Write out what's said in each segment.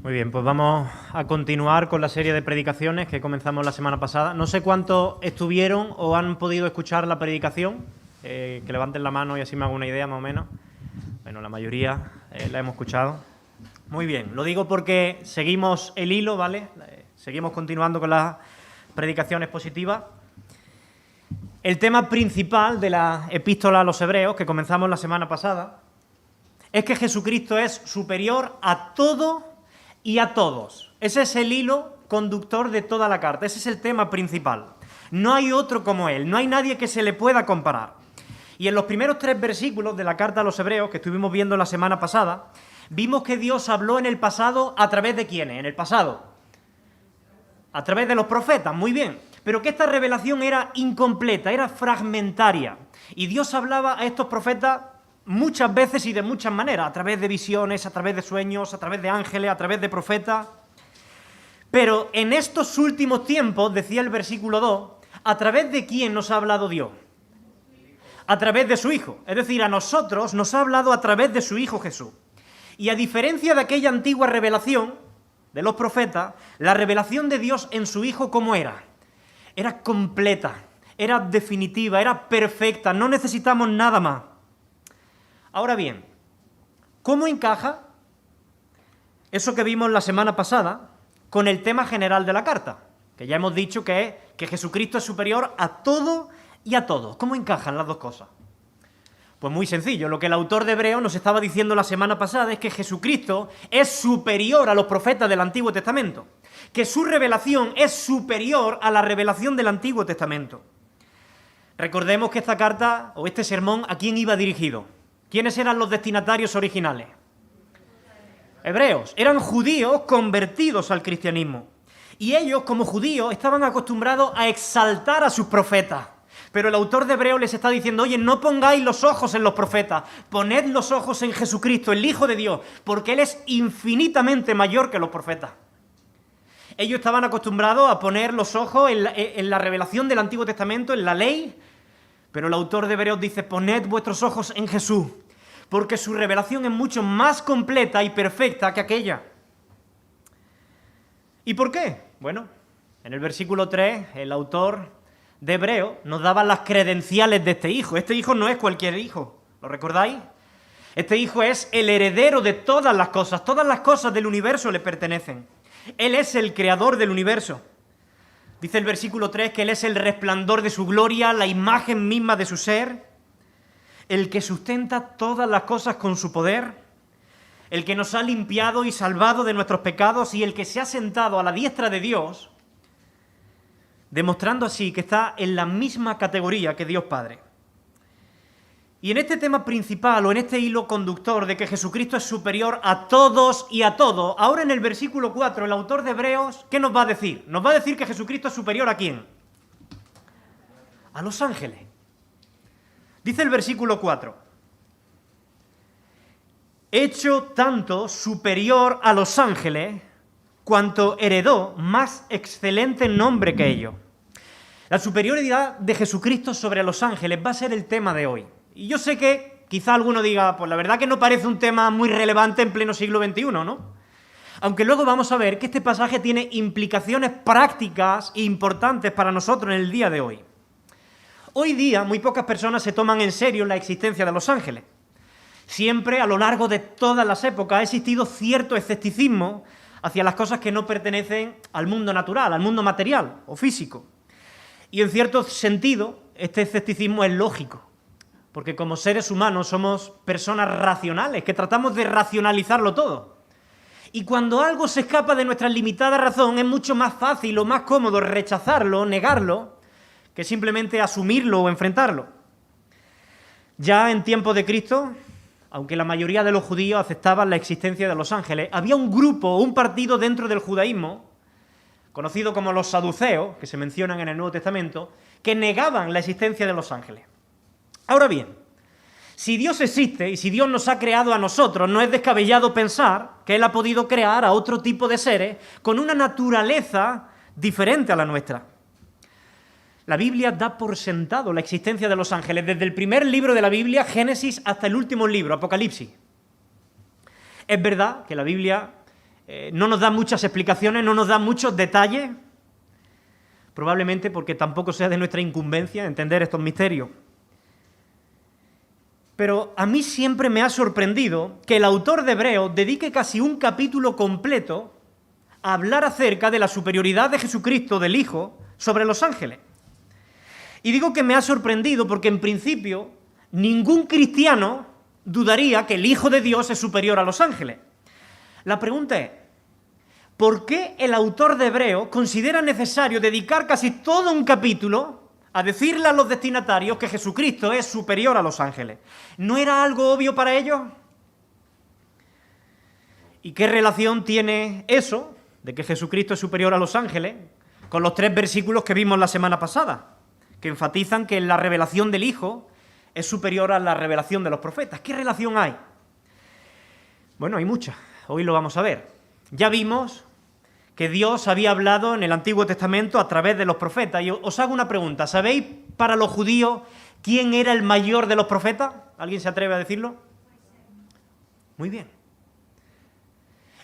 Muy bien, pues vamos a continuar con la serie de predicaciones que comenzamos la semana pasada. No sé cuántos estuvieron o han podido escuchar la predicación, que levanten la mano y así me hago una idea más o menos. Bueno, la mayoría la hemos escuchado. Muy bien, lo digo porque seguimos el hilo, ¿vale? Seguimos continuando con las predicaciones positivas. El tema principal de la epístola a los hebreos, que comenzamos la semana pasada, es que Jesucristo es superior a todo y a todos. Ese es el hilo conductor de toda la carta, ese es el tema principal. No hay otro como él, no hay nadie que se le pueda comparar. Y en los primeros 3 versículos de la carta a los hebreos, que estuvimos viendo la semana pasada, vimos que Dios habló en el pasado a través de ¿quiénes? En el pasado, a través de los profetas, muy bien. Pero que esta revelación era incompleta, era fragmentaria. Y Dios hablaba a estos profetas muchas veces y de muchas maneras, a través de visiones, a través de sueños, a través de ángeles, a través de profetas. Pero en estos últimos tiempos, decía el versículo 2, ¿a través de quién nos ha hablado Dios? A través de su Hijo. Es decir, a nosotros nos ha hablado a través de su Hijo Jesús. Y a diferencia de aquella antigua revelación de los profetas, la revelación de Dios en su Hijo, ¿cómo era? Era completa, era definitiva, era perfecta, no necesitamos nada más. Ahora bien, ¿cómo encaja eso que vimos la semana pasada con el tema general de la carta? Que ya hemos dicho que es que Jesucristo es superior a todo y a todos. ¿Cómo encajan las dos cosas? Pues muy sencillo, lo que el autor de Hebreos nos estaba diciendo la semana pasada es que Jesucristo es superior a los profetas del Antiguo Testamento, que su revelación es superior a la revelación del Antiguo Testamento. Recordemos que esta carta, o este sermón, ¿a quién iba dirigido? ¿Quiénes eran los destinatarios originales? Hebreos. Eran judíos convertidos al cristianismo. Y ellos, como judíos, estaban acostumbrados a exaltar a sus profetas. Pero el autor de Hebreos les está diciendo, oye, no pongáis los ojos en los profetas, poned los ojos en Jesucristo, el Hijo de Dios, porque Él es infinitamente mayor que los profetas. Ellos estaban acostumbrados a poner los ojos en la revelación del Antiguo Testamento, en la ley, pero el autor de Hebreos dice, poned vuestros ojos en Jesús, porque su revelación es mucho más completa y perfecta que aquella. ¿Y por qué? Bueno, en el versículo 3, el autor de Hebreos nos daba las credenciales de este hijo. Este hijo no es cualquier hijo, ¿lo recordáis? Este hijo es el heredero de todas las cosas del universo le pertenecen. Él es el creador del universo. Dice el versículo 3 que Él es el resplandor de su gloria, la imagen misma de su ser, el que sustenta todas las cosas con su poder, el que nos ha limpiado y salvado de nuestros pecados y el que se ha sentado a la diestra de Dios, demostrando así que está en la misma categoría que Dios Padre. Y en este tema principal o en este hilo conductor de que Jesucristo es superior a todos y a todo, ahora en el versículo 4 el autor de Hebreos, ¿qué nos va a decir? Nos va a decir que Jesucristo es superior ¿a quién? A los ángeles. Dice el versículo 4, hecho tanto superior a los ángeles, cuanto heredó más excelente nombre que ellos. La superioridad de Jesucristo sobre los ángeles va a ser el tema de hoy. Y yo sé que quizá alguno diga, pues la verdad que no parece un tema muy relevante en pleno siglo XXI, ¿no? Aunque luego vamos a ver que este pasaje tiene implicaciones prácticas e importantes para nosotros en el día de hoy. Hoy día muy pocas personas se toman en serio la existencia de los ángeles. Siempre, a lo largo de todas las épocas, ha existido cierto escepticismo hacia las cosas que no pertenecen al mundo natural, al mundo material o físico. Y en cierto sentido, este escepticismo es lógico, porque como seres humanos somos personas racionales, que tratamos de racionalizarlo todo. Y cuando algo se escapa de nuestra limitada razón, es mucho más fácil o más cómodo rechazarlo, negarlo, que simplemente asumirlo o enfrentarlo. Ya en tiempos de Cristo, aunque la mayoría de los judíos aceptaban la existencia de los ángeles, había un grupo, un partido dentro del judaísmo, conocido como los saduceos, que se mencionan en el Nuevo Testamento, que negaban la existencia de los ángeles. Ahora bien, si Dios existe y si Dios nos ha creado a nosotros, no es descabellado pensar que Él ha podido crear a otro tipo de seres con una naturaleza diferente a la nuestra. La Biblia da por sentado la existencia de los ángeles, desde el primer libro de la Biblia, Génesis, hasta el último libro, Apocalipsis. Es verdad que la Biblia no nos da muchas explicaciones, no nos da muchos detalles, probablemente porque tampoco sea de nuestra incumbencia entender estos misterios. Pero a mí siempre me ha sorprendido que el autor de Hebreos dedique casi un capítulo completo a hablar acerca de la superioridad de Jesucristo, del Hijo, sobre los ángeles. Y digo que me ha sorprendido porque en principio ningún cristiano dudaría que el Hijo de Dios es superior a los ángeles. La pregunta es, ¿por qué el autor de Hebreos considera necesario dedicar casi todo un capítulo a decirle a los destinatarios que Jesucristo es superior a los ángeles? ¿No era algo obvio para ellos? ¿Y qué relación tiene eso, de que Jesucristo es superior a los ángeles, con los 3 versículos que vimos la semana pasada, que enfatizan que la revelación del Hijo es superior a la revelación de los profetas? ¿Qué relación hay? Bueno, hay mucha. Hoy lo vamos a ver. Ya vimos que Dios había hablado en el Antiguo Testamento a través de los profetas. Y os hago una pregunta. ¿Sabéis para los judíos quién era el mayor de los profetas? ¿Alguien se atreve a decirlo? Muy bien.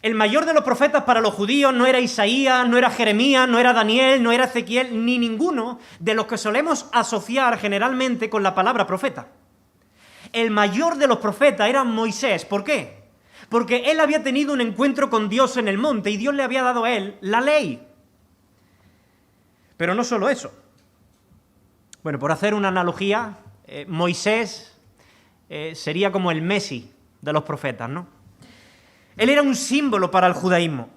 El mayor de los profetas para los judíos no era Isaías, no era Jeremías, no era Daniel, no era Ezequiel, ni ninguno de los que solemos asociar generalmente con la palabra profeta. El mayor de los profetas era Moisés. ¿Por qué? Porque él había tenido un encuentro con Dios en el monte y Dios le había dado a él la ley. Pero no solo eso. Bueno, por hacer una analogía, Moisés sería como el Messi de los profetas, ¿no? Él era un símbolo para el judaísmo.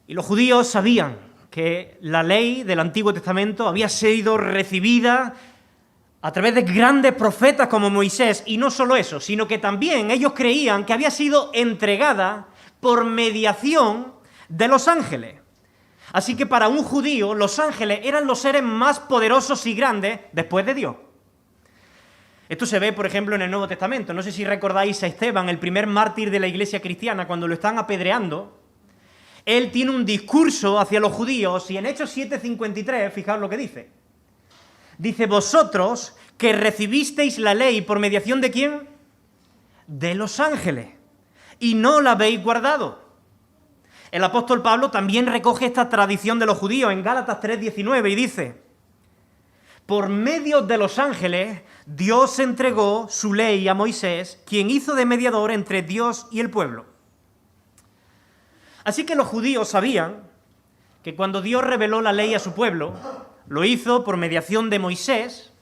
Y los judíos sabían que la ley del Antiguo Testamento había sido recibida a través de grandes profetas como Moisés, y no solo eso, sino que también ellos creían que había sido entregada por mediación de los ángeles. Así que para un judío, los ángeles eran los seres más poderosos y grandes después de Dios. Esto se ve, por ejemplo, en el Nuevo Testamento. No sé si recordáis a Esteban, el primer mártir de la iglesia cristiana, cuando lo están apedreando. Él tiene un discurso hacia los judíos, y en Hechos 7:53, fijaos lo que dice. Dice, vosotros que recibisteis la ley por mediación ¿de quién? De los ángeles, y no la habéis guardado. El apóstol Pablo también recoge esta tradición de los judíos en Gálatas 3:19 y dice, por medio de los ángeles Dios entregó su ley a Moisés, quien hizo de mediador entre Dios y el pueblo. Así que los judíos sabían que cuando Dios reveló la ley a su pueblo, lo hizo por mediación de Moisés,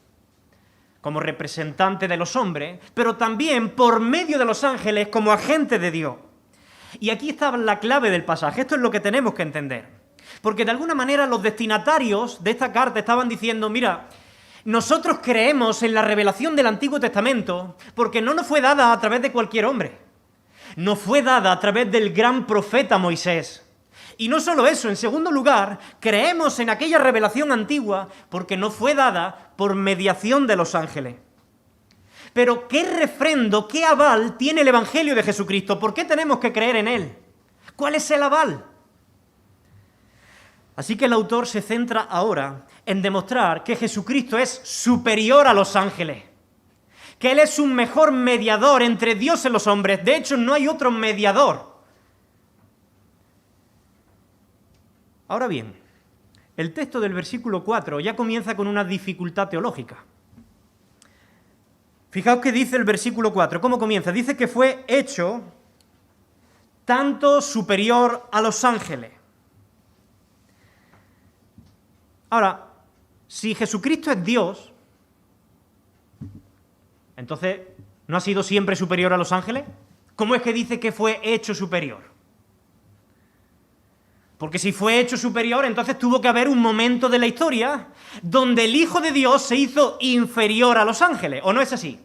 como representante de los hombres, pero también por medio de los ángeles como agente de Dios. Y aquí está la clave del pasaje. Esto es lo que tenemos que entender. Porque de alguna manera los destinatarios de esta carta estaban diciendo, mira, nosotros creemos en la revelación del Antiguo Testamento porque no nos fue dada a través de cualquier hombre. Nos fue dada a través del gran profeta Moisés. Y no solo eso, en segundo lugar, creemos en aquella revelación antigua porque no fue dada por mediación de los ángeles. Pero ¿qué refrendo, qué aval tiene el Evangelio de Jesucristo? ¿Por qué tenemos que creer en él? ¿Cuál es el aval? Así que el autor se centra ahora en demostrar que Jesucristo es superior a los ángeles, que él es un mejor mediador entre Dios y los hombres. De hecho, no hay otro mediador. Ahora bien, el texto del versículo 4 ya comienza con una dificultad teológica. Fijaos que dice el versículo 4, ¿cómo comienza? Dice que fue hecho tanto superior a los ángeles. Ahora, si Jesucristo es Dios, entonces, ¿no ha sido siempre superior a los ángeles? ¿Cómo es que dice que fue hecho superior? Porque si fue hecho superior, entonces tuvo que haber un momento de la historia donde el Hijo de Dios se hizo inferior a los ángeles, ¿o no es así?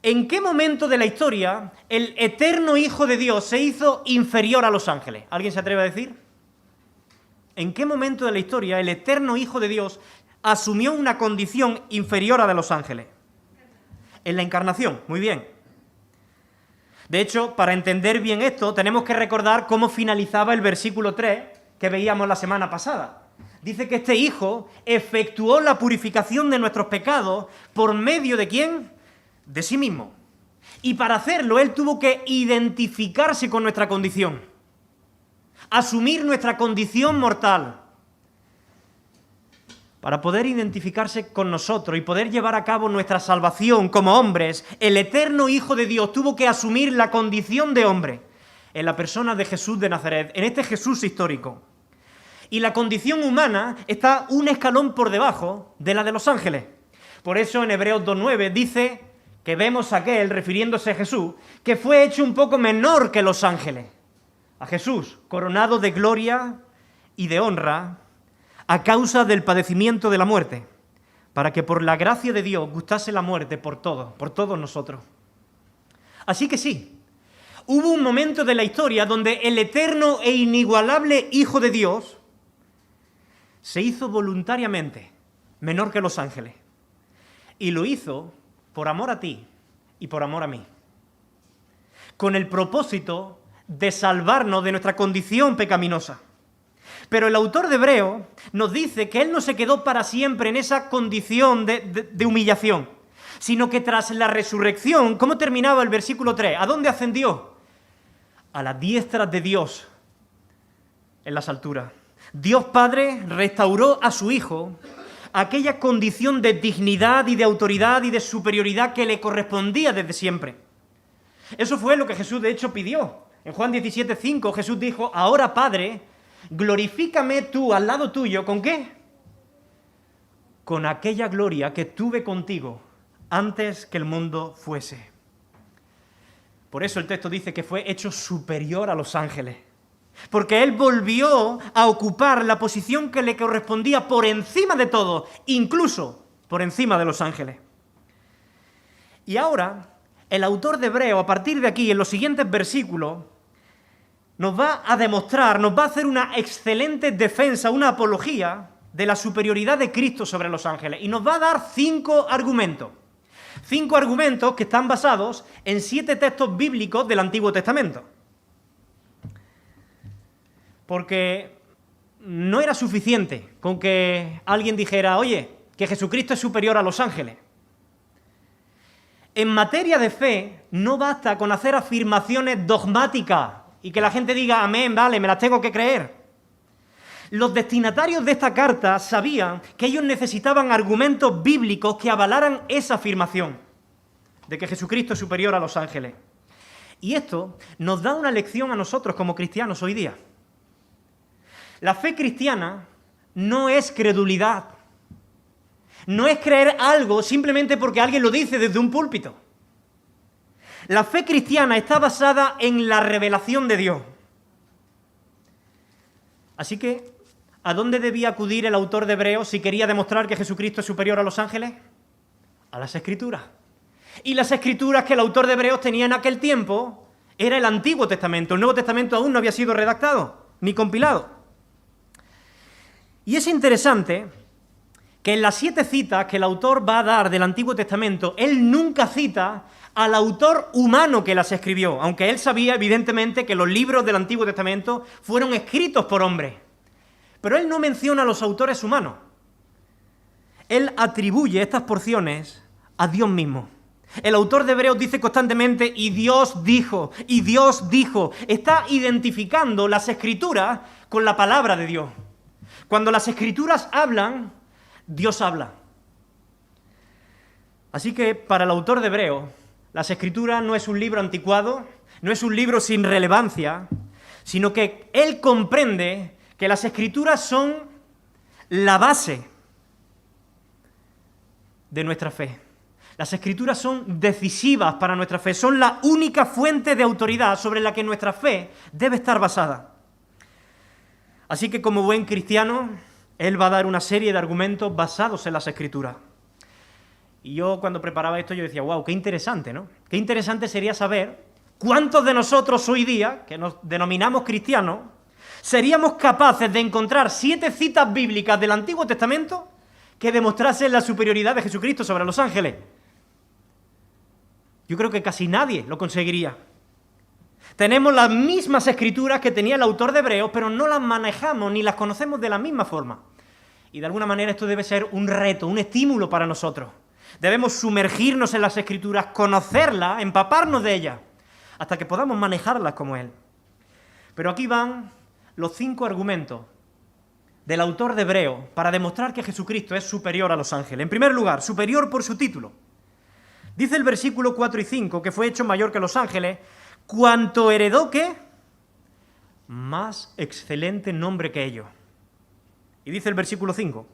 ¿En qué momento de la historia el eterno Hijo de Dios se hizo inferior a los ángeles? ¿Alguien se atreve a decir? ¿En qué momento de la historia el eterno Hijo de Dios asumió una condición inferior a la de los ángeles? En la encarnación, muy bien. De hecho, para entender bien esto, tenemos que recordar cómo finalizaba el versículo 3 que veíamos la semana pasada. Dice que este Hijo efectuó la purificación de nuestros pecados por medio de ¿quién? De sí mismo. Y para hacerlo, Él tuvo que identificarse con nuestra condición, asumir nuestra condición mortal. Para poder identificarse con nosotros y poder llevar a cabo nuestra salvación como hombres, el eterno Hijo de Dios tuvo que asumir la condición de hombre en la persona de Jesús de Nazaret, en este Jesús histórico. Y la condición humana está un escalón por debajo de la de los ángeles. Por eso en Hebreos 2:9 dice que vemos a aquel, refiriéndose a Jesús, que fue hecho un poco menor que los ángeles. A Jesús, coronado de gloria y de honra, a causa del padecimiento de la muerte, para que por la gracia de Dios gustase la muerte por todos nosotros. Así que sí, hubo un momento de la historia donde el eterno e inigualable Hijo de Dios se hizo voluntariamente menor que los ángeles. Y lo hizo por amor a ti y por amor a mí, con el propósito de salvarnos de nuestra condición pecaminosa. Pero el autor de Hebreos nos dice que Él no se quedó para siempre en esa condición de humillación, sino que tras la resurrección, ¿cómo terminaba el versículo 3? ¿A dónde ascendió? A la diestra de Dios en las alturas. Dios Padre restauró a su Hijo aquella condición de dignidad y de autoridad y de superioridad que le correspondía desde siempre. Eso fue lo que Jesús de hecho pidió. En Juan 17:5 Jesús dijo: ahora Padre, glorifícame tú al lado tuyo, ¿con qué? Con aquella gloria que tuve contigo antes que el mundo fuese. Por eso el texto dice que fue hecho superior a los ángeles, porque Él volvió a ocupar la posición que le correspondía por encima de todo, incluso por encima de los ángeles. Y ahora, el autor de Hebreos, a partir de aquí, en los siguientes versículos, nos va a demostrar, nos va a hacer una excelente defensa, una apología de la superioridad de Cristo sobre los ángeles. Y nos va a dar 5 argumentos. 5 argumentos que están basados en 7 textos bíblicos del Antiguo Testamento. Porque no era suficiente con que alguien dijera: oye, que Jesucristo es superior a los ángeles. En materia de fe, no basta con hacer afirmaciones dogmáticas y que la gente diga amén, vale, me las tengo que creer. Los destinatarios de esta carta sabían que ellos necesitaban argumentos bíblicos que avalaran esa afirmación de que Jesucristo es superior a los ángeles. Y esto nos da una lección a nosotros como cristianos hoy día. La fe cristiana no es credulidad. No es creer algo simplemente porque alguien lo dice desde un púlpito. La fe cristiana está basada en la revelación de Dios. Así que, ¿a dónde debía acudir el autor de Hebreos si quería demostrar que Jesucristo es superior a los ángeles? A las Escrituras. Y las Escrituras que el autor de Hebreos tenía en aquel tiempo era el Antiguo Testamento. El Nuevo Testamento aún no había sido redactado ni compilado. Y es interesante que en las 7 citas que el autor va a dar del Antiguo Testamento, él nunca cita al autor humano que las escribió, aunque él sabía evidentemente que los libros del Antiguo Testamento fueron escritos por hombres. Pero él no menciona a los autores humanos. Él atribuye estas porciones a Dios mismo. El autor de Hebreos dice constantemente: y Dios dijo, y Dios dijo. Está identificando las Escrituras con la palabra de Dios. Cuando las Escrituras hablan, Dios habla. Así que para el autor de Hebreos, las Escrituras no es un libro anticuado, no es un libro sin relevancia, sino que él comprende que las Escrituras son la base de nuestra fe. Las Escrituras son decisivas para nuestra fe, son la única fuente de autoridad sobre la que nuestra fe debe estar basada. Así que como buen cristiano, él va a dar una serie de argumentos basados en las Escrituras. Y yo cuando preparaba esto yo decía: wow, qué interesante, ¿no? Qué interesante sería saber cuántos de nosotros hoy día, que nos denominamos cristianos, seríamos capaces de encontrar 7 citas bíblicas del Antiguo Testamento que demostrasen la superioridad de Jesucristo sobre los ángeles. Yo creo que casi nadie lo conseguiría. Tenemos las mismas Escrituras que tenía el autor de Hebreos, pero no las manejamos ni las conocemos de la misma forma. Y de alguna manera esto debe ser un reto, un estímulo para nosotros. Debemos sumergirnos en las Escrituras, conocerlas, empaparnos de ellas, hasta que podamos manejarlas como Él. Pero aquí van los 5 argumentos del autor de Hebreos para demostrar que Jesucristo es superior a los ángeles. En primer lugar, superior por su título. Dice el versículo 4 y 5 que fue hecho mayor que los ángeles, cuanto heredó, ¿qué? Más excelente nombre que ellos. Y dice el versículo 5,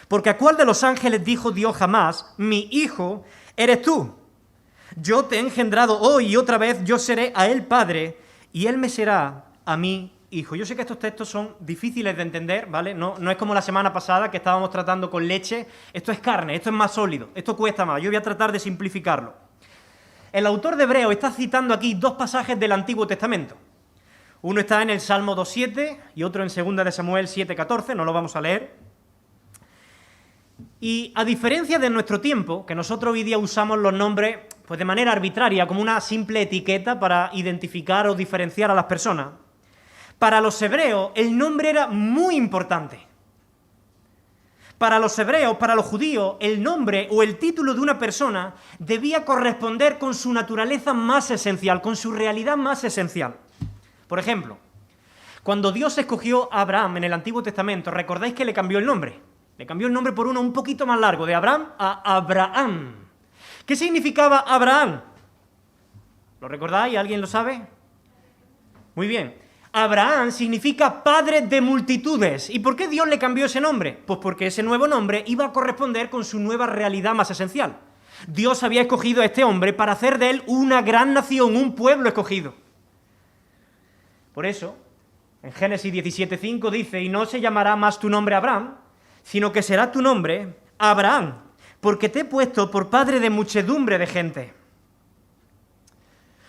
porque ¿a cuál de los ángeles dijo Dios jamás, mi hijo eres tú? Yo te he engendrado hoy y otra vez yo seré a él padre y él me será a mí hijo. Yo sé que estos textos son difíciles de entender, ¿vale? No es como la semana pasada que estábamos tratando con leche. Esto es carne, esto es más sólido, esto cuesta más. Yo voy a tratar de simplificarlo. El autor de Hebreos está citando aquí 2 pasajes del Antiguo Testamento. Uno está en el Salmo 2.7 y otro en 2 de Samuel 7.14, no lo vamos a leer. Y a diferencia de nuestro tiempo, que nosotros hoy día usamos los nombres pues de manera arbitraria, como una simple etiqueta para identificar o diferenciar a las personas, para los hebreos el nombre era muy importante. Para los hebreos, para los judíos, el nombre o el título de una persona debía corresponder con su naturaleza más esencial, con su realidad más esencial. Por ejemplo, cuando Dios escogió a Abraham en el Antiguo Testamento, ¿recordáis que le cambió el nombre? Le cambió el nombre por uno un poquito más largo, de Abraham a Abraham. ¿Qué significaba Abraham? ¿Lo recordáis? ¿Alguien lo sabe? Muy bien. Abraham significa padre de multitudes. ¿Y por qué Dios le cambió ese nombre? Pues porque ese nuevo nombre iba a corresponder con su nueva realidad más esencial. Dios había escogido a este hombre para hacer de él una gran nación, un pueblo escogido. Por eso, en Génesis 17.5 dice, y no se llamará más tu nombre Abraham, sino que será tu nombre Abraham, porque te he puesto por padre de muchedumbre de gente.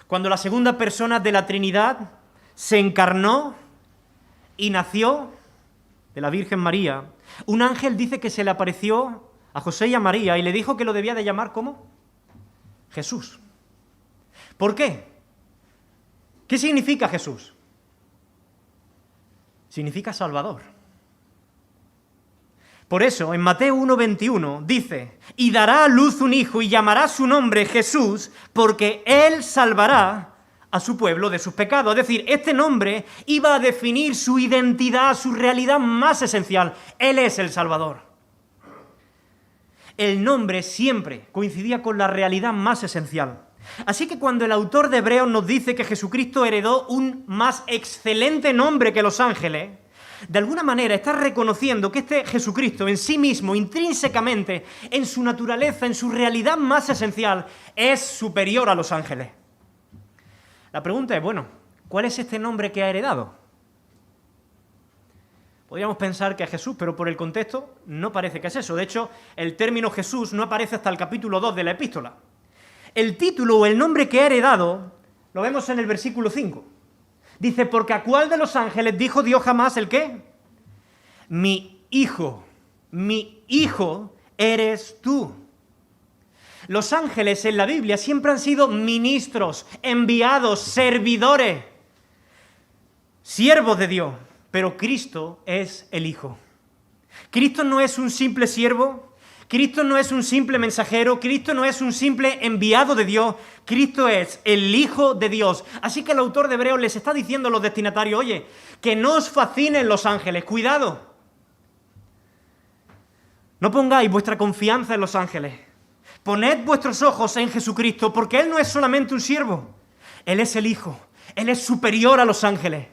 Cuando la segunda persona de la Trinidad se encarnó y nació de la Virgen María, un ángel dice que se le apareció a José y a María y le dijo que lo debía de llamar ¿cómo? Jesús. ¿Por qué? ¿Qué significa Jesús? Significa Salvador. Por eso, en Mateo 1.21 dice, y dará a luz un hijo y llamará su nombre Jesús, porque él salvará a su pueblo de sus pecados. Es decir, este nombre iba a definir su identidad, su realidad más esencial. Él es el Salvador. El nombre siempre coincidía con la realidad más esencial. Así que cuando el autor de Hebreos nos dice que Jesucristo heredó un más excelente nombre que los ángeles, de alguna manera está reconociendo que este Jesucristo en sí mismo, intrínsecamente, en su naturaleza, en su realidad más esencial, es superior a los ángeles. La pregunta es, bueno, ¿cuál es este nombre que ha heredado? Podríamos pensar que es Jesús, pero por el contexto no parece que es eso. De hecho, el término Jesús no aparece hasta el capítulo 2 de la epístola. El título o el nombre que ha heredado lo vemos en el versículo 5. Dice, porque ¿a cuál de los ángeles dijo Dios jamás el qué? Mi hijo eres tú. Los ángeles en la Biblia siempre han sido ministros, enviados, servidores, siervos de Dios, pero Cristo es el Hijo. Cristo no es un simple siervo, Cristo no es un simple mensajero, Cristo no es un simple enviado de Dios, Cristo es el Hijo de Dios. Así que el autor de Hebreos les está diciendo a los destinatarios, oye, que no os fascinen los ángeles, cuidado. No pongáis vuestra confianza en los ángeles. Poned vuestros ojos en Jesucristo, porque Él no es solamente un siervo, Él es el Hijo, Él es superior a los ángeles.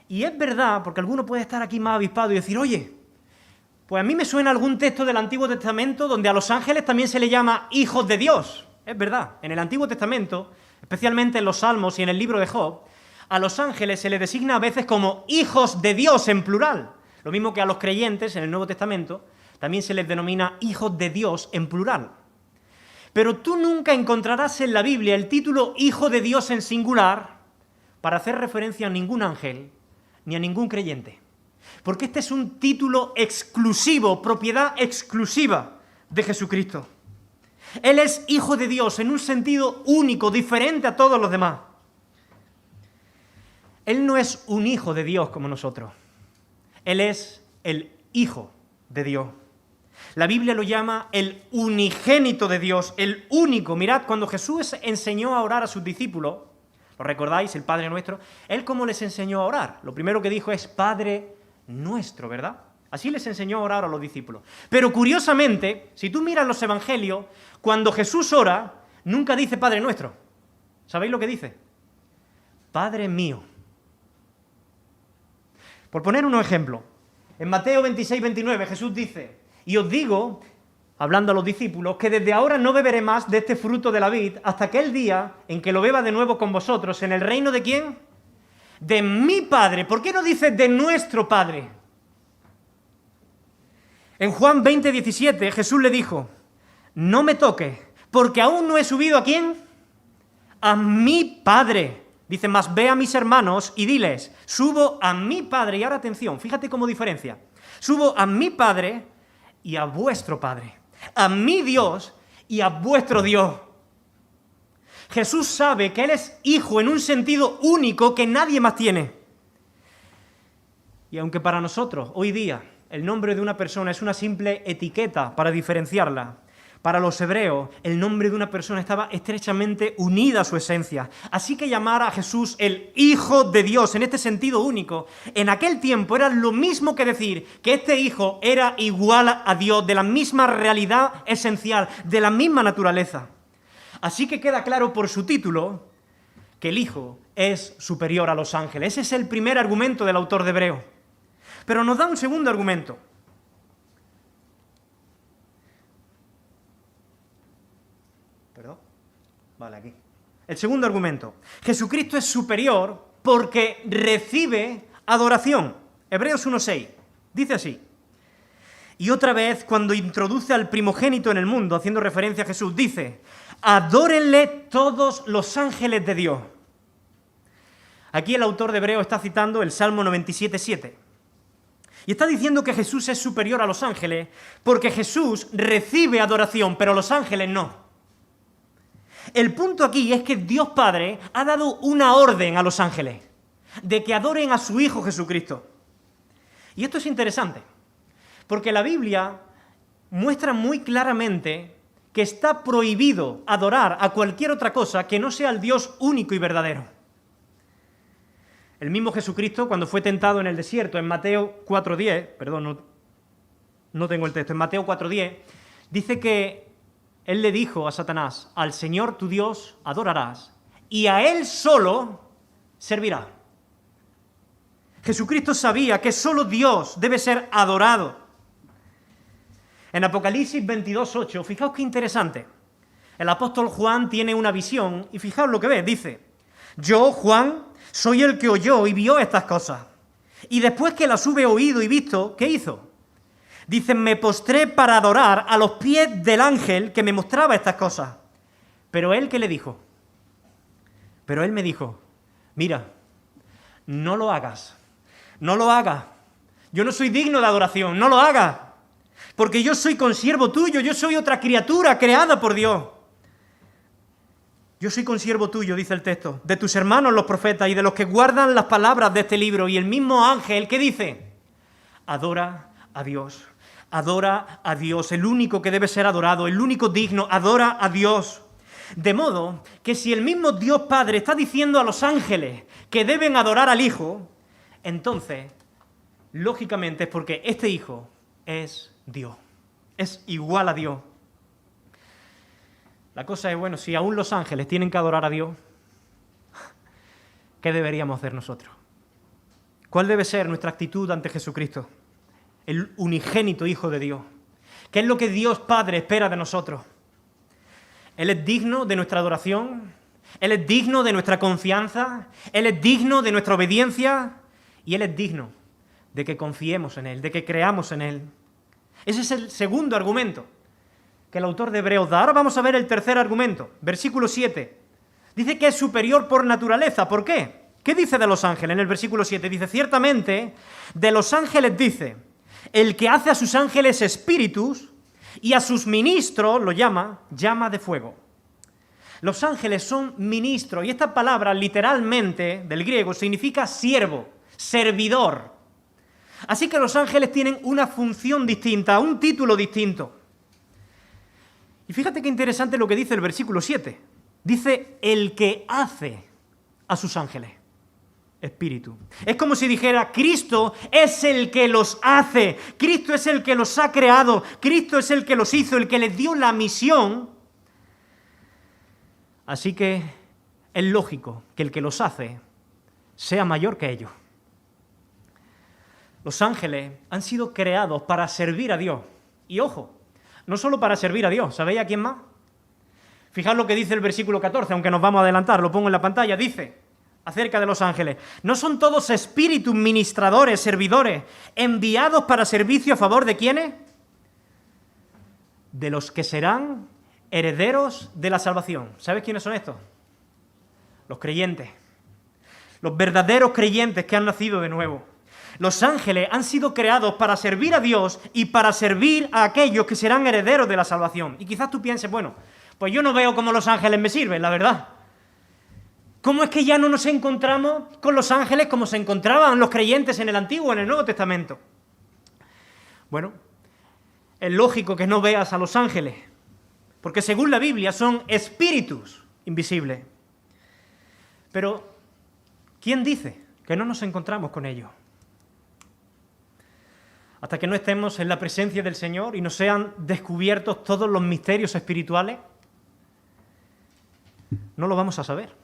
Y es verdad, porque alguno puede estar aquí más avispado y decir, oye, pues a mí me suena algún texto del Antiguo Testamento donde a los ángeles también se le llama hijos de Dios. Es verdad, en el Antiguo Testamento, especialmente en los Salmos y en el libro de Job, a los ángeles se les designa a veces como hijos de Dios en plural. Lo mismo que a los creyentes en el Nuevo Testamento también se les denomina hijos de Dios en plural. Pero tú nunca encontrarás en la Biblia el título hijo de Dios en singular para hacer referencia a ningún ángel ni a ningún creyente. Porque este es un título exclusivo, propiedad exclusiva de Jesucristo. Él es hijo de Dios en un sentido único, diferente a todos los demás. Él no es un hijo de Dios como nosotros. Él es el Hijo de Dios. La Biblia lo llama el unigénito de Dios, el único. Mirad, cuando Jesús enseñó a orar a sus discípulos, ¿lo recordáis? El Padre Nuestro. ¿Él cómo les enseñó a orar? Lo primero que dijo es Padre Nuestro, ¿verdad? Así les enseñó a orar a los discípulos. Pero curiosamente, si tú miras los evangelios, cuando Jesús ora, nunca dice Padre Nuestro. ¿Sabéis lo que dice? Padre mío. Por poner unos ejemplos, en Mateo 26, 29, Jesús dice: y os digo, hablando a los discípulos, que desde ahora no beberé más de este fruto de la vid hasta aquel día en que lo beba de nuevo con vosotros, en el reino de ¿quién? De mi Padre. ¿Por qué no dice de nuestro Padre? En Juan 20, 17, Jesús le dijo: no me toques, porque aún no he subido ¿a quién? A mi Padre. Dice: mas ve a mis hermanos y diles, subo a mi Padre. Y ahora atención, fíjate cómo diferencia. Subo a mi Padre y a vuestro Padre, a mi Dios y a vuestro Dios. Jesús sabe que Él es hijo en un sentido único que nadie más tiene. Y aunque para nosotros, hoy día, el nombre de una persona es una simple etiqueta para diferenciarla, para los hebreos, el nombre de una persona estaba estrechamente unida a su esencia. Así que llamar a Jesús el Hijo de Dios, en este sentido único, en aquel tiempo era lo mismo que decir que este Hijo era igual a Dios, de la misma realidad esencial, de la misma naturaleza. Así que queda claro por su título que el Hijo es superior a los ángeles. Ese es el primer argumento del autor de Hebreos. Pero nos da un segundo argumento. ¿Perdón? Vale, aquí. El segundo argumento. Jesucristo es superior porque recibe adoración. Hebreos 1:6. Dice así: y otra vez, cuando introduce al primogénito en el mundo, haciendo referencia a Jesús, dice: adórenle todos los ángeles de Dios. Aquí el autor de Hebreos está citando el Salmo 97:7. Y está diciendo que Jesús es superior a los ángeles porque Jesús recibe adoración, pero los ángeles no. El punto aquí es que Dios Padre ha dado una orden a los ángeles de que adoren a su Hijo Jesucristo. Y esto es interesante, porque la Biblia muestra muy claramente que está prohibido adorar a cualquier otra cosa que no sea al Dios único y verdadero. El mismo Jesucristo, cuando fue tentado en el desierto, en Mateo 4:10, perdón, no tengo el texto, en Mateo 4:10, dice que Él le dijo a Satanás: al Señor tu Dios adorarás y a Él solo servirás. Jesucristo sabía que solo Dios debe ser adorado. En Apocalipsis 22:8, fijaos qué interesante. El apóstol Juan tiene una visión y fijaos lo que ve. Dice: yo, Juan, soy el que oyó y vio estas cosas. Y después que las hube oído y visto, ¿qué hizo? Dice: me postré para adorar a los pies del ángel que me mostraba estas cosas. Pero él, ¿qué le dijo? Pero él me dijo: mira, no lo hagas, no lo hagas. Yo no soy digno de adoración, no lo hagas. Porque yo soy consiervo tuyo, yo soy otra criatura creada por Dios. Yo soy consiervo tuyo, dice el texto, de tus hermanos los profetas y de los que guardan las palabras de este libro. Y el mismo ángel, ¿qué dice? Adora a Dios. Adora a Dios, el único que debe ser adorado, el único digno, adora a Dios. De modo que si el mismo Dios Padre está diciendo a los ángeles que deben adorar al Hijo, entonces, lógicamente es porque este Hijo es Dios, es igual a Dios. La cosa es, bueno, si aún los ángeles tienen que adorar a Dios, ¿qué deberíamos hacer nosotros? ¿Cuál debe ser nuestra actitud ante Jesucristo, el unigénito Hijo de Dios? ¿Qué es lo que Dios Padre espera de nosotros? Él es digno de nuestra adoración, Él es digno de nuestra confianza, Él es digno de nuestra obediencia y Él es digno de que confiemos en Él, de que creamos en Él. Ese es el segundo argumento que el autor de Hebreos da. Ahora vamos a ver el tercer argumento, versículo 7. Dice que es superior por naturaleza. ¿Por qué? ¿Qué dice de los ángeles en el versículo 7? Dice: ciertamente, de los ángeles dice: el que hace a sus ángeles espíritus y a sus ministros lo llama llama de fuego. Los ángeles son ministros y esta palabra literalmente del griego significa siervo, servidor. Así que los ángeles tienen una función distinta, un título distinto. Y fíjate qué interesante lo que dice el versículo 7. Dice, el que hace a sus ángeles. Espíritu. Es como si dijera, Cristo es el que los hace, Cristo es el que los ha creado, Cristo es el que los hizo, el que les dio la misión. Así que es lógico que el que los hace sea mayor que ellos. Los ángeles han sido creados para servir a Dios. Y ojo, no solo para servir a Dios, ¿sabéis a quién más? Fijaos lo que dice el versículo 14, aunque nos vamos a adelantar, lo pongo en la pantalla, dice acerca de los ángeles, ¿no son todos espíritus ministradores, servidores, enviados para servicio a favor de quiénes? De los que serán herederos de la salvación. ¿Sabes quiénes son estos? Los creyentes, los verdaderos creyentes que han nacido de nuevo. Los ángeles han sido creados para servir a Dios y para servir a aquellos que serán herederos de la salvación. Y quizás tú pienses, bueno, pues yo no veo cómo los ángeles me sirven, la verdad. ¿Cómo es que ya no nos encontramos con los ángeles como se encontraban los creyentes en el Antiguo o en el Nuevo Testamento? Bueno, es lógico que no veas a los ángeles, porque según la Biblia son espíritus invisibles. Pero, ¿quién dice que no nos encontramos con ellos? Hasta que no estemos en la presencia del Señor y nos sean descubiertos todos los misterios espirituales, no lo vamos a saber.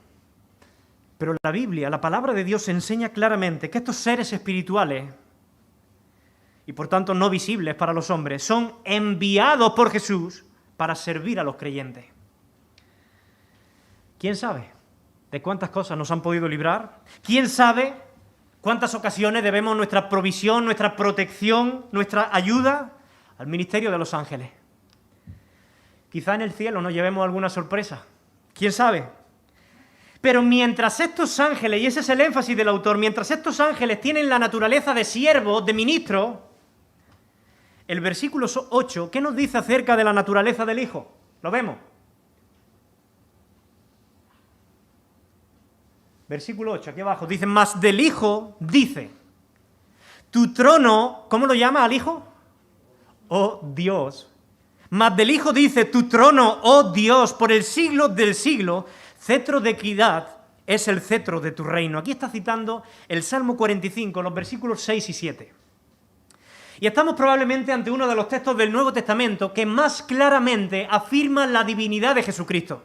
Pero la Biblia, la palabra de Dios, enseña claramente que estos seres espirituales, y por tanto no visibles para los hombres, son enviados por Jesús para servir a los creyentes. ¿Quién sabe de cuántas cosas nos han podido librar? ¿Quién sabe cuántas ocasiones debemos nuestra provisión, nuestra protección, nuestra ayuda al ministerio de los ángeles? Quizá en el cielo nos llevemos alguna sorpresa. ¿Quién sabe? Pero mientras estos ángeles, y ese es el énfasis del autor, mientras estos ángeles tienen la naturaleza de siervos, de ministros, el versículo 8, ¿qué nos dice acerca de la naturaleza del Hijo? Lo vemos. Versículo 8, aquí abajo, dice, mas del Hijo dice, tu trono, ¿cómo lo llama al Hijo? Oh Dios. Mas del Hijo dice, tu trono, oh Dios, por el siglo del siglo, cetro de equidad es el cetro de tu reino. Aquí está citando el Salmo 45, los versículos 6 y 7. Y estamos probablemente ante uno de los textos del Nuevo Testamento que más claramente afirma la divinidad de Jesucristo.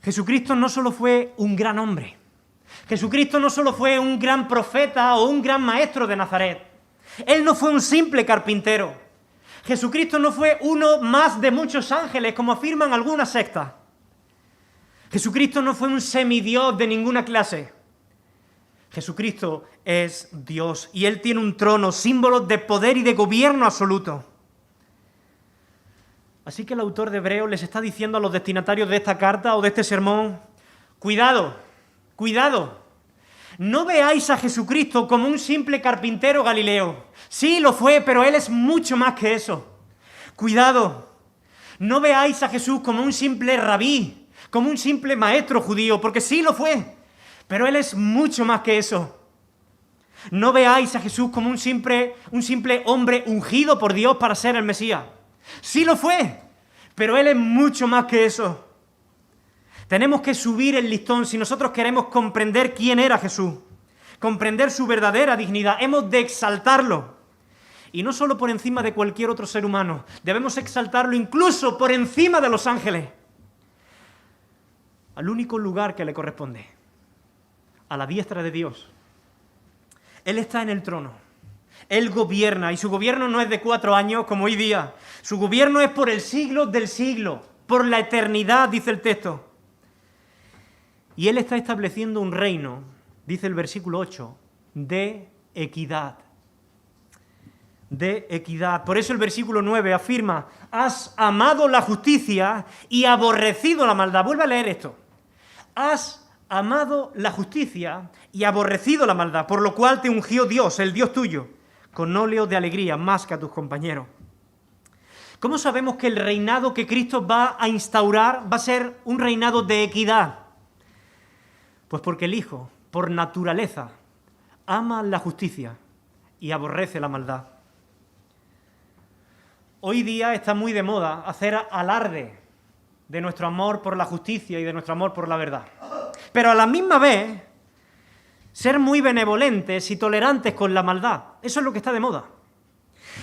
Jesucristo no solo fue un gran hombre, Jesucristo no solo fue un gran profeta o un gran maestro de Nazaret, Él no fue un simple carpintero, Jesucristo no fue uno más de muchos ángeles, como afirman algunas sectas. Jesucristo no fue un semidios de ninguna clase. Jesucristo es Dios y Él tiene un trono, símbolo de poder y de gobierno absoluto. Así que el autor de Hebreos les está diciendo a los destinatarios de esta carta o de este sermón, cuidado, cuidado, no veáis a Jesucristo como un simple carpintero galileo. Sí, lo fue, pero Él es mucho más que eso. Cuidado, no veáis a Jesús como un simple rabí, como un simple maestro judío, porque sí lo fue, pero Él es mucho más que eso. No veáis a Jesús como un simple hombre ungido por Dios para ser el Mesías. Sí lo fue, pero Él es mucho más que eso. Tenemos que subir el listón si nosotros queremos comprender quién era Jesús, comprender su verdadera dignidad. Hemos de exaltarlo. Y no solo por encima de cualquier otro ser humano, debemos exaltarlo incluso por encima de los ángeles. Al único lugar que le corresponde, a la diestra de Dios. Él está en el trono. Él gobierna, y su gobierno no es de 4 años como hoy día. Su gobierno es por el siglo del siglo, por la eternidad, dice el texto. Y Él está estableciendo un reino, dice el versículo 8, de equidad. De equidad. Por eso el versículo 9 afirma, has amado la justicia y aborrecido la maldad. Vuelve a leer esto. Has amado la justicia y aborrecido la maldad, por lo cual te ungió Dios, el Dios tuyo, con óleo de alegría más que a tus compañeros. ¿Cómo sabemos que el reinado que Cristo va a instaurar va a ser un reinado de equidad? Pues porque el Hijo, por naturaleza, ama la justicia y aborrece la maldad. Hoy día está muy de moda hacer alarde de nuestro amor por la justicia y de nuestro amor por la verdad. Pero a la misma vez, ser muy benevolentes y tolerantes con la maldad. Eso es lo que está de moda.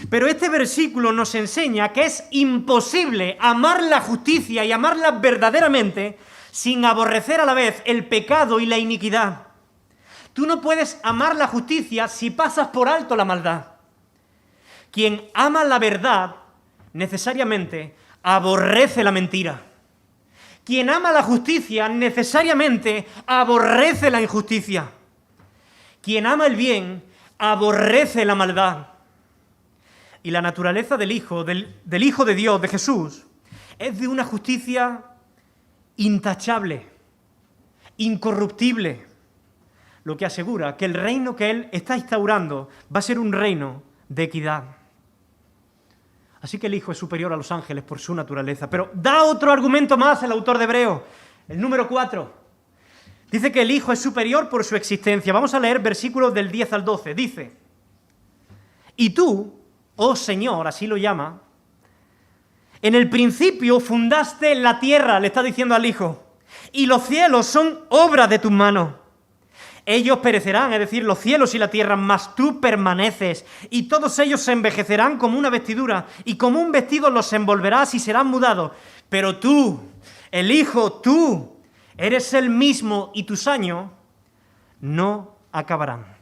Pero este versículo nos enseña que es imposible amar la justicia y amarla verdaderamente sin aborrecer a la vez el pecado y la iniquidad. Tú no puedes amar la justicia si pasas por alto la maldad. Quien ama la verdad necesariamente aborrece la mentira. Quien ama la justicia necesariamente aborrece la injusticia. Quien ama el bien aborrece la maldad. Y la naturaleza del Hijo de Dios, de Jesús, es de una justicia intachable, incorruptible, lo que asegura que el reino que Él está instaurando va a ser un reino de equidad. Así que el Hijo es superior a los ángeles por su naturaleza. Pero da otro argumento más el autor de Hebreos, el número 4. Dice que el Hijo es superior por su existencia. Vamos a leer versículos del 10 al 12. Dice, y tú, oh Señor, así lo llama, en el principio fundaste la tierra, le está diciendo al Hijo, y los cielos son obra de tus manos. Ellos perecerán, es decir, los cielos y la tierra, mas tú permaneces, y todos ellos se envejecerán como una vestidura, y como un vestido los envolverás y serán mudados. Pero tú, el Hijo, tú, eres el mismo, y tus años no acabarán.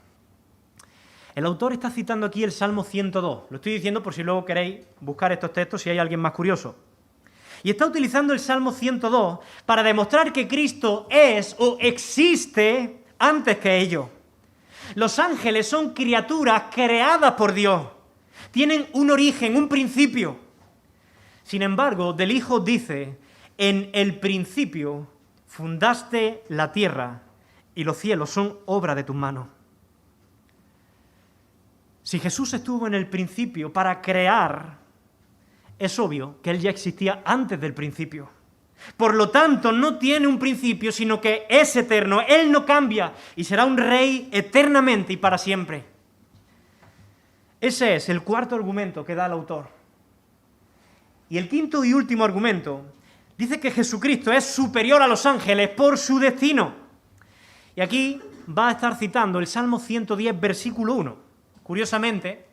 El autor está citando aquí el Salmo 102. Lo estoy diciendo por si luego queréis buscar estos textos si hay alguien más curioso. Y está utilizando el Salmo 102 para demostrar que Cristo es o existe antes que ello. Los ángeles son criaturas creadas por Dios. Tienen un origen, un principio. Sin embargo, del Hijo dice, en el principio fundaste la tierra y los cielos son obra de tus manos. Si Jesús estuvo en el principio para crear, es obvio que Él ya existía antes del principio. Por lo tanto, no tiene un principio, sino que es eterno. Él no cambia y será un rey eternamente y para siempre. Ese es el cuarto argumento que da el autor. Y el quinto y último argumento dice que Jesucristo es superior a los ángeles por su destino. Y aquí va a estar citando el Salmo 110, versículo 1. Curiosamente,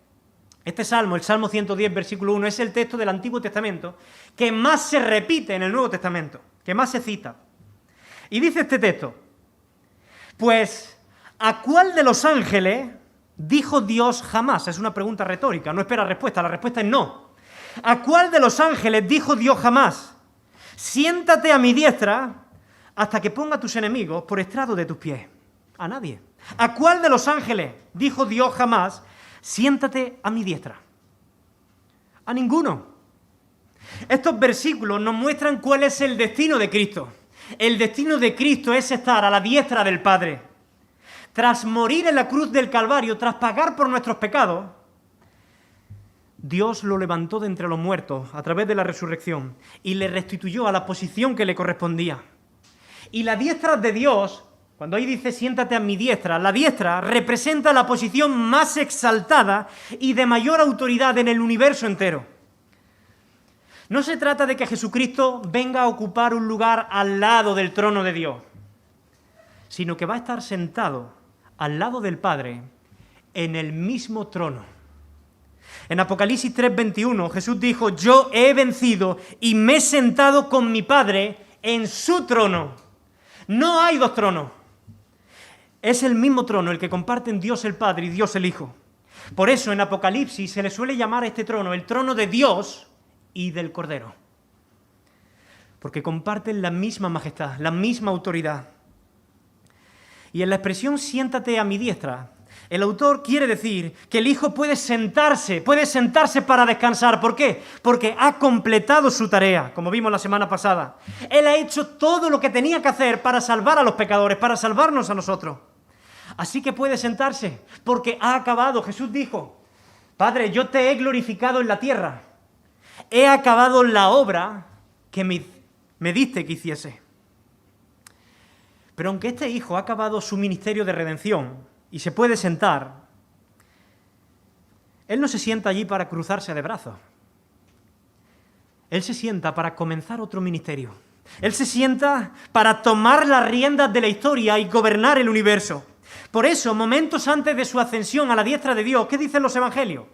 este salmo, el Salmo 110, versículo 1, es el texto del Antiguo Testamento que más se repite en el Nuevo Testamento, que más se cita. Y dice este texto, pues, ¿a cuál de los ángeles dijo Dios jamás? Es una pregunta retórica, no espera respuesta, la respuesta es no. ¿A cuál de los ángeles dijo Dios jamás? Siéntate a mi diestra hasta que ponga a tus enemigos por estrado de tus pies. A nadie. ¿A cuál de los ángeles dijo Dios jamás, siéntate a mi diestra? A ninguno. Estos versículos nos muestran cuál es el destino de Cristo. El destino de Cristo es estar a la diestra del Padre. Tras morir en la cruz del Calvario, tras pagar por nuestros pecados, Dios lo levantó de entre los muertos a través de la resurrección y le restituyó a la posición que le correspondía. Y la diestra de Dios, cuando ahí dice siéntate a mi diestra, la diestra representa la posición más exaltada y de mayor autoridad en el universo entero. No se trata de que Jesucristo venga a ocupar un lugar al lado del trono de Dios, sino que va a estar sentado al lado del Padre en el mismo trono. En Apocalipsis 3:21 Jesús dijo, yo he vencido y me he sentado con mi Padre en su trono. No hay dos tronos. Es el mismo trono el que comparten Dios el Padre y Dios el Hijo. Por eso en Apocalipsis se le suele llamar a este trono el trono de Dios y del Cordero. Porque comparten la misma majestad, la misma autoridad. Y en la expresión siéntate a mi diestra, el autor quiere decir que el Hijo puede sentarse para descansar. ¿Por qué? Porque ha completado su tarea, como vimos la semana pasada. Él ha hecho todo lo que tenía que hacer para salvar a los pecadores, para salvarnos a nosotros. Así que puede sentarse, porque ha acabado. Jesús dijo, Padre, yo te he glorificado en la tierra. He acabado la obra que me diste que hiciese. Pero aunque este Hijo ha acabado su ministerio de redención, y se puede sentar, Él no se sienta allí para cruzarse de brazos. Él se sienta para comenzar otro ministerio. Él se sienta para tomar las riendas de la historia y gobernar el universo. Por eso, momentos antes de su ascensión a la diestra de Dios, ¿qué dicen los evangelios?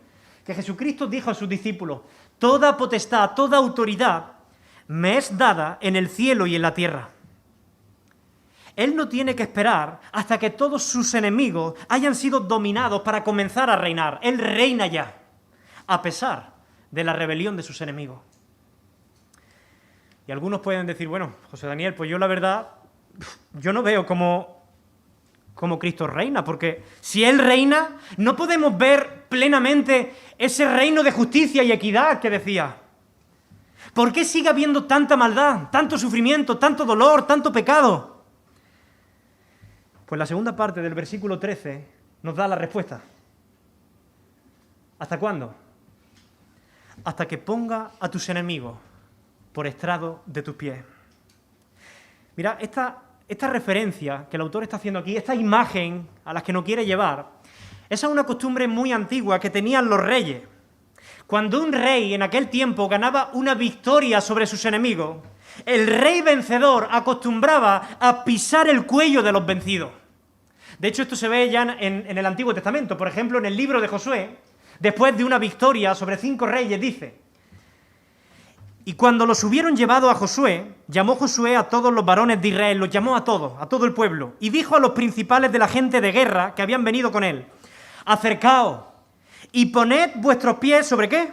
Que Jesucristo dijo a sus discípulos: toda potestad, toda autoridad me es dada en el cielo y en la tierra. Él no tiene que esperar hasta que todos sus enemigos hayan sido dominados para comenzar a reinar. Él reina ya, a pesar de la rebelión de sus enemigos. Y algunos pueden decir: bueno, José Daniel, pues yo la verdad, yo no veo cómo Cristo reina, porque si Él reina, no podemos ver plenamente ese reino de justicia y equidad que decía. ¿Por qué sigue habiendo tanta maldad, tanto sufrimiento, tanto dolor, tanto pecado? Pues la segunda parte del versículo 13 nos da la respuesta. ¿Hasta cuándo? Hasta que ponga a tus enemigos por estrado de tus pies. Mira, esta referencia que el autor está haciendo aquí, esta imagen a la que nos quiere llevar, esa es una costumbre muy antigua que tenían los reyes. Cuando un rey en aquel tiempo ganaba una victoria sobre sus enemigos, el rey vencedor acostumbraba a pisar el cuello de los vencidos. De hecho, esto se ve ya en el Antiguo Testamento. Por ejemplo, en el libro de Josué, después de una victoria sobre 5 reyes, dice: y cuando los hubieron llevado a Josué, llamó Josué a todos los varones de Israel, los llamó a todos, a todo el pueblo, y dijo a los principales de la gente de guerra que habían venido con él: acercaos y poned vuestros pies ¿sobre qué?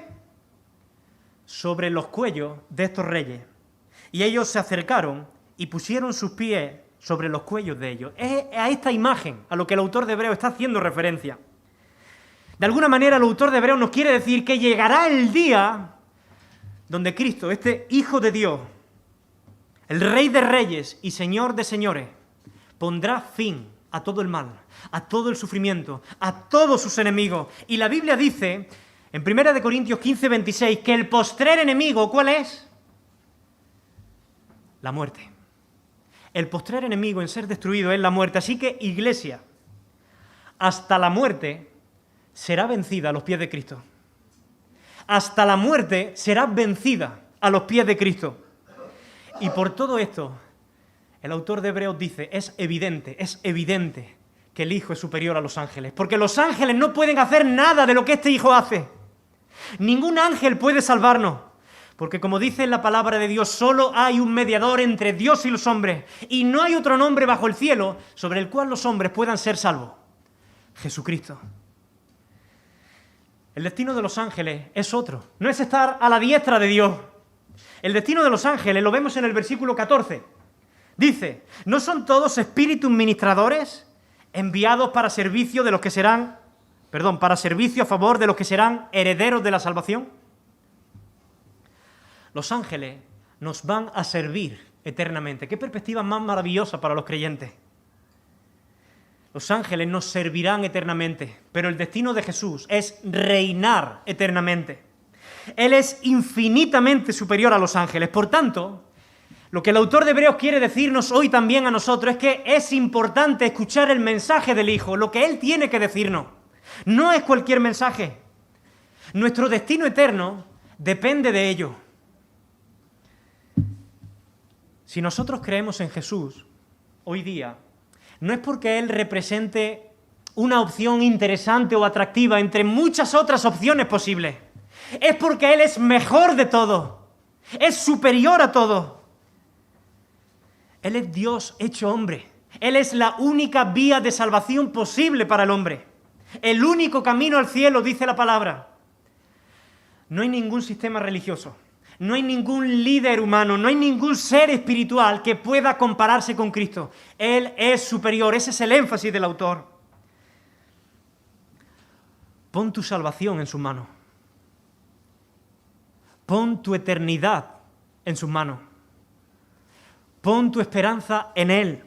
Sobre los cuellos de estos reyes. Y ellos se acercaron y pusieron sus pies sobre los cuellos de ellos. Es a esta imagen a lo que el autor de Hebreos está haciendo referencia. De alguna manera el autor de Hebreos nos quiere decir que llegará el día donde Cristo, este Hijo de Dios, el Rey de Reyes y Señor de Señores, pondrá fin a todo el mal, a todo el sufrimiento, a todos sus enemigos. Y la Biblia dice, en 1 Corintios 15, 26, que el postrer enemigo, ¿cuál es? La muerte. El postrer enemigo en ser destruido es la muerte. Así que, iglesia, hasta la muerte será vencida a los pies de Cristo. Hasta la muerte será vencida a los pies de Cristo. Y por todo esto, el autor de Hebreos dice, es evidente que el Hijo es superior a los ángeles, porque los ángeles no pueden hacer nada de lo que este Hijo hace. Ningún ángel puede salvarnos, porque como dice la palabra de Dios, solo hay un mediador entre Dios y los hombres, y no hay otro nombre bajo el cielo sobre el cual los hombres puedan ser salvos: Jesucristo. El destino de los ángeles es otro, no es estar a la diestra de Dios. El destino de los ángeles lo vemos en el versículo 14. Dice, ¿no son todos espíritus ministradores enviados para servicio de los que serán, para servicio a favor de los que serán herederos de la salvación? Los ángeles nos van a servir eternamente. Qué perspectiva más maravillosa para los creyentes. Los ángeles nos servirán eternamente, pero el destino de Jesús es reinar eternamente. Él es infinitamente superior a los ángeles. Por tanto, lo que el autor de Hebreos quiere decirnos hoy también a nosotros es que es importante escuchar el mensaje del Hijo, lo que Él tiene que decirnos. No es cualquier mensaje. Nuestro destino eterno depende de ello. Si nosotros creemos en Jesús hoy día, no es porque Él represente una opción interesante o atractiva entre muchas otras opciones posibles. Es porque Él es mejor de todo. Es superior a todo. Él es Dios hecho hombre. Él es la única vía de salvación posible para el hombre. El único camino al cielo, dice la palabra. No hay ningún sistema religioso. No hay ningún líder humano, no hay ningún ser espiritual que pueda compararse con Cristo. Él es superior, ese es el énfasis del autor. Pon tu salvación en sus manos. Pon tu eternidad en sus manos. Pon tu esperanza en Él,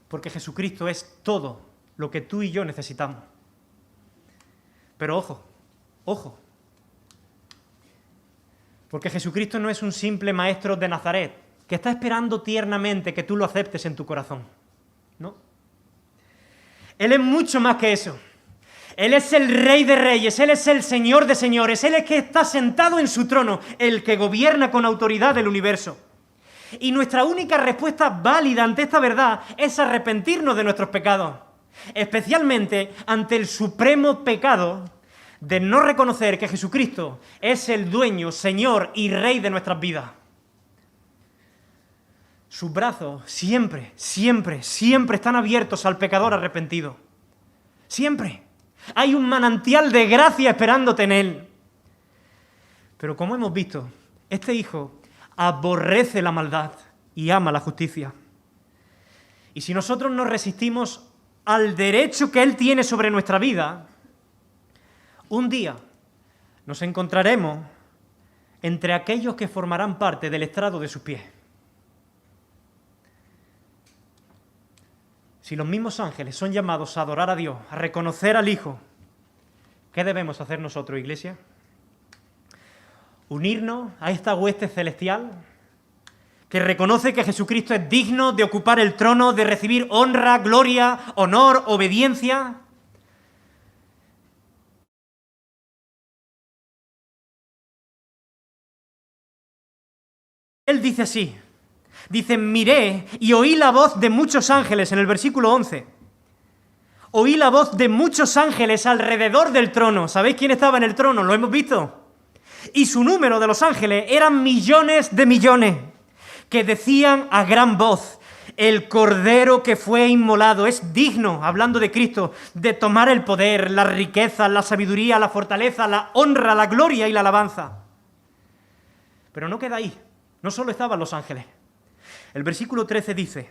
porque Jesucristo es todo lo que tú y yo necesitamos. Pero ojo, porque Jesucristo no es un simple maestro de Nazaret que está esperando tiernamente que tú lo aceptes en tu corazón. No. Él es mucho más que eso. Él es el Rey de Reyes, Él es el Señor de Señores, Él es el que está sentado en su trono, el que gobierna con autoridad el universo. Y nuestra única respuesta válida ante esta verdad es arrepentirnos de nuestros pecados, especialmente ante el supremo pecado de no reconocer que Jesucristo es el dueño, Señor y Rey de nuestras vidas. Sus brazos siempre, siempre, siempre están abiertos al pecador arrepentido. Siempre. Hay un manantial de gracia esperándote en Él. Pero como hemos visto, este Hijo aborrece la maldad y ama la justicia. Y si nosotros nos resistimos al derecho que Él tiene sobre nuestra vida, un día nos encontraremos entre aquellos que formarán parte del estrado de sus pies. Si los mismos ángeles son llamados a adorar a Dios, a reconocer al Hijo, ¿qué debemos hacer nosotros, Iglesia? Unirnos a esta hueste celestial que reconoce que Jesucristo es digno de ocupar el trono, de recibir honra, gloria, honor, obediencia. Él dice así, dice, miré y oí la voz de muchos ángeles, en el versículo 11. Oí la voz de muchos ángeles alrededor del trono. ¿Sabéis quién estaba en el trono? Lo hemos visto. Y su número de los ángeles eran millones de millones, que decían a gran voz, el Cordero que fue inmolado es digno, hablando de Cristo, de tomar el poder, la riqueza, la sabiduría, la fortaleza, la honra, la gloria y la alabanza. Pero no queda ahí. No solo estaban los ángeles. El versículo 13 dice,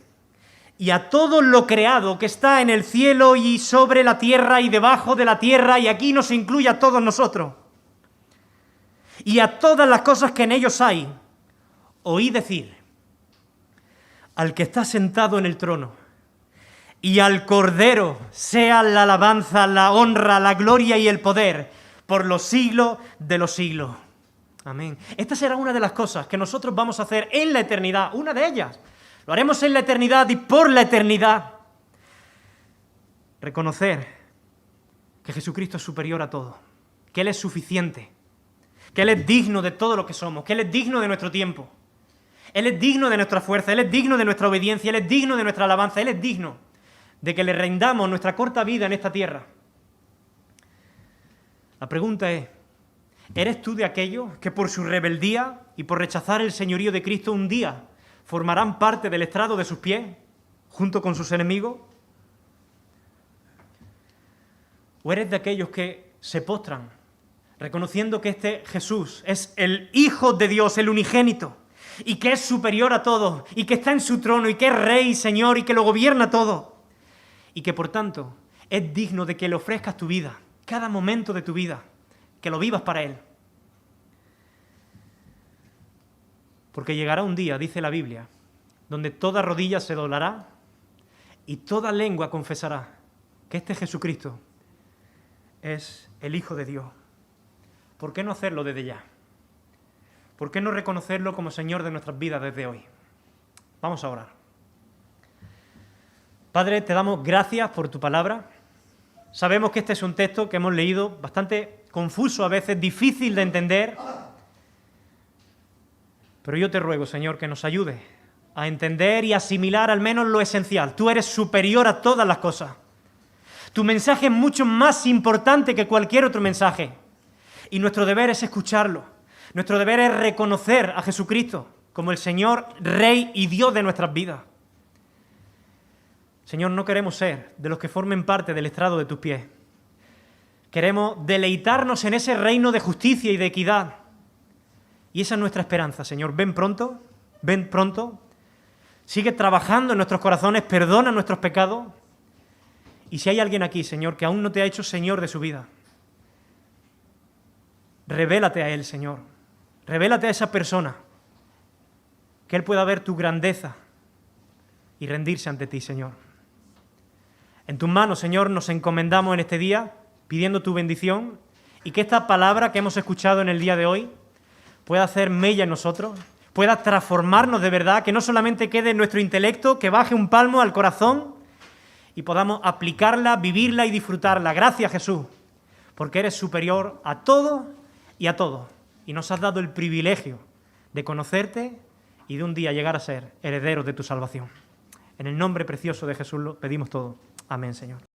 y a todo lo creado que está en el cielo y sobre la tierra y debajo de la tierra, y aquí nos incluye a todos nosotros, y a todas las cosas que en ellos hay, oí decir, al que está sentado en el trono, y al Cordero sea la alabanza, la honra, la gloria y el poder, por los siglos de los siglos. Amén. Esta será una de las cosas que nosotros vamos a hacer en la eternidad, una de ellas. Lo haremos en la eternidad y por la eternidad. Reconocer que Jesucristo es superior a todo, que Él es suficiente, que Él es digno de todo lo que somos, que Él es digno de nuestro tiempo, Él es digno de nuestra fuerza, Él es digno de nuestra obediencia, Él es digno de nuestra alabanza, Él es digno de que le rendamos nuestra corta vida en esta tierra. La pregunta es, ¿eres tú de aquellos que por su rebeldía y por rechazar el señorío de Cristo un día formarán parte del estrado de sus pies, junto con sus enemigos? ¿O eres de aquellos que se postran, reconociendo que este Jesús es el Hijo de Dios, el unigénito, y que es superior a todo, y que está en su trono, y que es Rey, Señor, y que lo gobierna todo, y que por tanto es digno de que le ofrezcas tu vida, cada momento de tu vida, que lo vivas para Él? Porque llegará un día, dice la Biblia, donde toda rodilla se doblará y toda lengua confesará que este Jesucristo es el Hijo de Dios. ¿Por qué no hacerlo desde ya? ¿Por qué no reconocerlo como Señor de nuestras vidas desde hoy? Vamos a orar. Padre, te damos gracias por tu palabra. Sabemos que este es un texto que hemos leído bastante confuso a veces, difícil de entender. Pero yo te ruego, Señor, que nos ayude a entender y asimilar al menos lo esencial. Tú eres superior a todas las cosas. Tu mensaje es mucho más importante que cualquier otro mensaje. Y nuestro deber es escucharlo. Nuestro deber es reconocer a Jesucristo como el Señor, Rey y Dios de nuestras vidas. Señor, no queremos ser de los que formen parte del estrado de tus pies. Queremos deleitarnos en ese reino de justicia y de equidad. Y esa es nuestra esperanza, Señor. Ven pronto, ven pronto. Sigue trabajando en nuestros corazones, perdona nuestros pecados. Y si hay alguien aquí, Señor, que aún no te ha hecho Señor de su vida, revélate a Él, Señor. Revélate a esa persona, que Él pueda ver tu grandeza y rendirse ante ti, Señor. En tus manos, Señor, nos encomendamos en este día, pidiendo tu bendición, y que esta palabra que hemos escuchado en el día de hoy pueda hacer mella en nosotros, pueda transformarnos de verdad, que no solamente quede en nuestro intelecto, que baje un palmo al corazón y podamos aplicarla, vivirla y disfrutarla. Gracias, Jesús, porque eres superior a todo y a todo. Y nos has dado el privilegio de conocerte y de un día llegar a ser herederos de tu salvación. En el nombre precioso de Jesús lo pedimos todo. Amén, Señor.